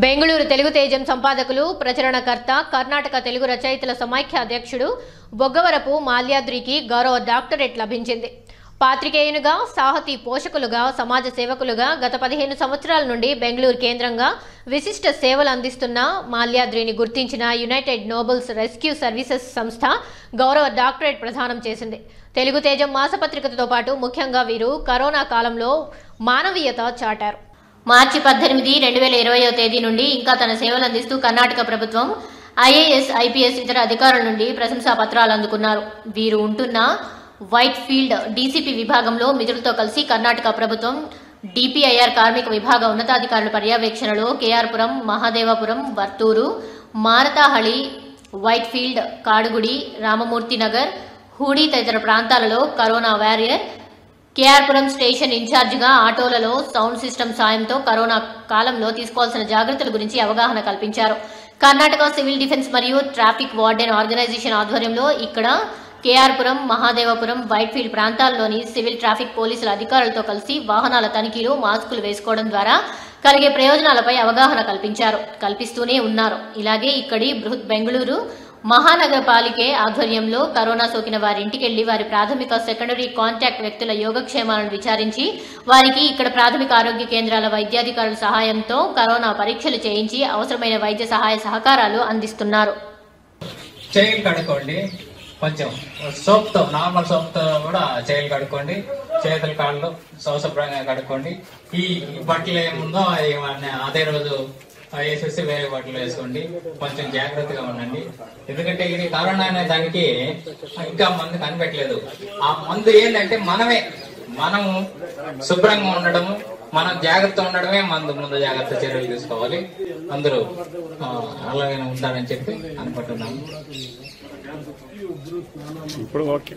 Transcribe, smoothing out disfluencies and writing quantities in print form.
బెంగళూరు తెలుగు తేజం సంపాదకులు ప్రచురణకర్త కర్ణాటక తెలుగు రచయితల సమైక్య అధ్యక్షుడు బొగ్గవరపు మాల్యాద్రికి గౌరవ డాక్టరేట్ లభించింది. పాత్రికేయునిగా, సాహితీ పోషకులుగా, సమాజ సేవకులుగా గత 15 సంవత్సరాల నుండి బెంగళూరు కేంద్రంగా విశిష్ట సేవలు అందిస్తున్న మాల్యాద్రిని గుర్తించిన యునైటెడ్ నోబెల్స్ రెస్క్యూ సర్వీసెస్ సంస్థ గౌరవ డాక్టరేట్ ప్రదానం చేసింది. తెలుగు తేజం మాసపత్రికతో పాటు ముఖ్యంగా వీరు కరోనా కాలంలో మానవీయత చాటారు. మార్చి 18, 2020వ తేదీ నుండి ఇంకా తన సేవలు అందిస్తూ కర్ణాటక ప్రభుత్వం ఐఏఎస్, ఐపీఎస్ ఇతర అధికారుల నుండి ప్రశంసా పత్రాలు అందుకున్నారు. వీరు ఉంటున్న వైట్ ఫీల్డ్ డీసీపీ విభాగంలో మిత్రులతో కలిసి కర్ణాటక ప్రభుత్వం డిపిఐఆర్ కార్మిక విభాగ ఉన్నతాధికారుల పర్యవేక్షణలో కేఆర్పురం, మహాదేవపురం, వర్తూరు, మారతాహళి, వైట్ ఫీల్డ్, కాడుగుడి, రామమూర్తి నగర్, హూడీ తదితర ప్రాంతాలలో కరోనా వారియర్, కేఆర్పురం స్టేషన్ ఇన్ఛార్జిగా ఆటోలలో సౌండ్ సిస్టమ్ సాయంతో కరోనా కాలంలో తీసుకోవాల్సిన జాగ్రత్తల గురించి అవగాహన కల్పించారు. కర్ణాటక సివిల్ డిఫెన్స్ మరియు ట్రాఫిక్ వార్డెన్ ఆర్గనైజేషన్ ఆధ్వర్యంలో ఇక్కడ కేఆర్పురం, మహాదేవపురం, వైట్ ఫీల్డ్ ప్రాంతాల్లోని సివిల్ ట్రాఫిక్ పోలీసుల అధికారులతో కలిసి వాహనాల తనిఖీలు, మాస్కులు వేసుకోవడం ద్వారా కలిగే ప్రయోజనాలపై అవగాహన కల్పిస్తూనే ఉన్నారు. ఇలాగే ఇక్కడి బృహత్ బెంగళూరు మహానగరపాలికే ఆధ్వర్యంలో కరోనా సోకిన వారి ఇంటికెళ్లి వారి ప్రాథమిక, సెకండరీ కాంటాక్ట్ వ్యక్తుల యోగక్షేమాలను విచారించి వారికి ఇక్కడ ప్రాథమిక ఆరోగ్య కేంద్రాల వైద్యాధికారుల సహాయంతో కరోనా పరీక్షలు చేయించి అవసరమైన వైద్య సహాయ సహకారాలు అందిస్తున్నారు. కొంచెం సోప్తో, నార్మల్ సోప్తో కూడా చేతులు కడుక్కోండి, చేతులు కాళ్ళు శుభ్రంగా కడుక్కోండి. ఈ బట్టలు ఏముందో అదే రోజు వేసేసి వేరే బట్టలు వేసుకోండి. కొంచెం జాగ్రత్తగా ఉండండి. ఎందుకంటే ఇది కరోనా అనే దానికి ఇంకా మందు కనిపెట్టలేదు. ఆ మందు ఏంటంటే మనము శుభ్రంగా ఉండడము, మనం జాగ్రత్త ఉండడమే ముందు జాగ్రత్త చర్యలు తీసుకోవాలి. అందరూ అలాగే ఉంటారని చెప్పి అనుకుంటున్నాము. ఇప్పుడు ఓకే.